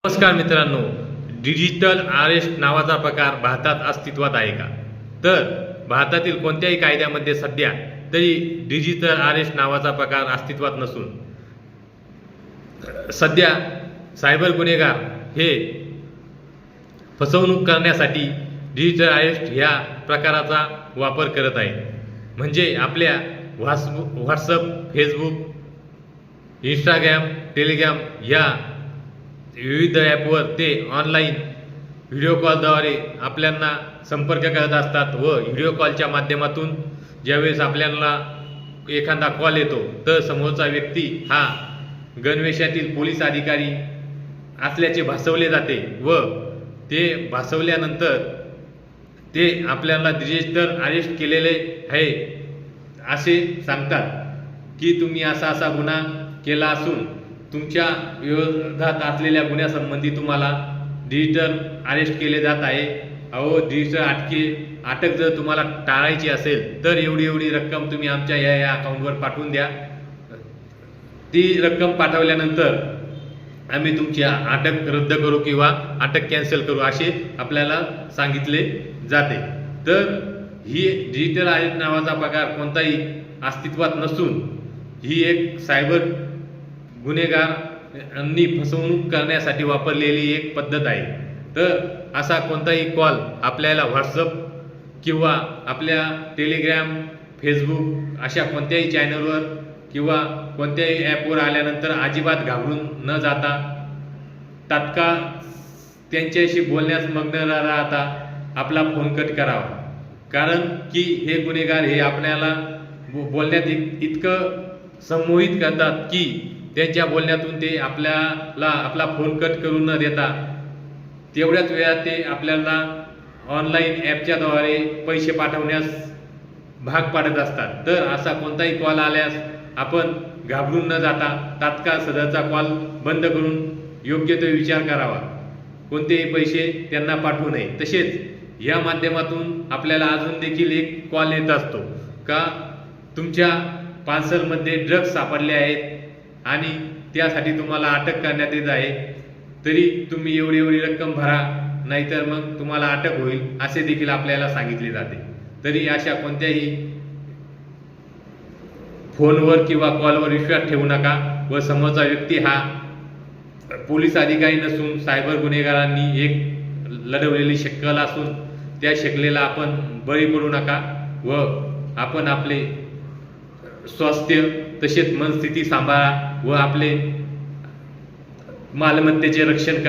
नमस्कार मित्रांनो, digital arrest नावाचा प्रकार भारतात अस्तित्वात आहे का? तर भारतातील कोणत्याही कायद्यामध्ये सध्या तरी डिजिटल अरेस्ट नावाचा प्रकार अस्तित्वात नसून सध्या सायबर गुन्हेगार हे फसवणूक करण्यासाठी डिजिटल अरेस्ट ह्या प्रकाराचा वापर करत आहे. म्हणजे आपल्या व्हॉट्सअप, फेसबुक, इंस्टाग्राम, टेलिग्राम या विविध ॲपवर ते ऑनलाईन व्हिडिओ कॉलद्वारे आपल्यांना संपर्क करत असतात व व्हिडिओ कॉलच्या माध्यमातून ज्यावेळेस आपल्याला एखादा कॉल येतो तर समोरचा व्यक्ती हा गणवेशातील पोलीस अधिकारी असल्याचे भासवले जाते व ते भासवल्यानंतर ते आपल्याला डिजिटल अरेस्ट केलेले आहे असे सांगतात की तुम्ही असा गुन्हा केला असून तुमच्या विरोधात असलेल्या गुन्ह्यासंबंधी तुम्हाला डिजिटल अरेस्ट केले जात आहे. डिजिटल अटक जर तुम्हाला टाळायची असेल तर एवढी रक्कम तुम्ही आमच्या या अकाउंटवर पाठवून द्या. ती रक्कम पाठवल्यानंतर आम्ही तुमची अटक रद्द करू किंवा अटक कॅन्सल करू असे आपल्याला सांगितले जाते. तर ही डिजिटल अरेस्ट नावाचा प्रकार कोणताही अस्तित्वात नसून ही एक सायबर गुन्हेगारांनी फसवणूक करण्यासाठी वापरलेली एक पद्धत आहे. तर असा कोणताही कॉल आपल्याला व्हॉट्सअप किंवा आपल्या टेलिग्राम, फेसबुक अशा कोणत्याही चॅनलवर किंवा कोणत्याही ॲपवर आल्यानंतर अजिबात घाबरून न जाता तात्काळ त्यांच्याशी बोलण्यास मग्न न राहता आपला फोन कट करावा. कारण की हे गुन्हेगार हे आपल्याला बोलण्यात इतकं संमोहित करतात की त्यांच्या बोलण्यातून ते आपल्याला आपला फोन कट करून न देता तेवढ्याच वेळात ते आपल्याला ऑनलाईन ॲपच्याद्वारे पैसे पाठवण्यास भाग पाडत असतात. तर असा कोणताही कॉल आल्यास आपण घाबरून न जाता तात्काळ सदरचा कॉल बंद करून योग्य तो विचार करावा. कोणतेही पैसे त्यांना पाठवू नये. तसेच या माध्यमातून आपल्याला अजून देखील एक कॉल येत असतो का तुमच्या पार्सलमध्ये ड्रग्ज सापडले आहेत आणि त्यासाठी तुम्हाला अटक करण्यात येत आहे, तरी तुम्ही एवढी रक्कम भरा नाहीतर मग तुम्हाला अटक होईल असे देखील आपल्याला सांगितले जाते. तरी अशा कोणत्याही फोनवर किंवा कॉलवर विश्वास ठेवू नका व समोरचा व्यक्ती हा पोलीस अधिकारी नसून सायबर गुन्हेगारांनी एक लढवलेली शक्कल असून त्या शक्कलेला आपण बळी पडू नका व आपण आपले स्वास्थ्य तसेच मनस्थिती सांभाळा व आपले मालमत्तेचे रक्षण करा.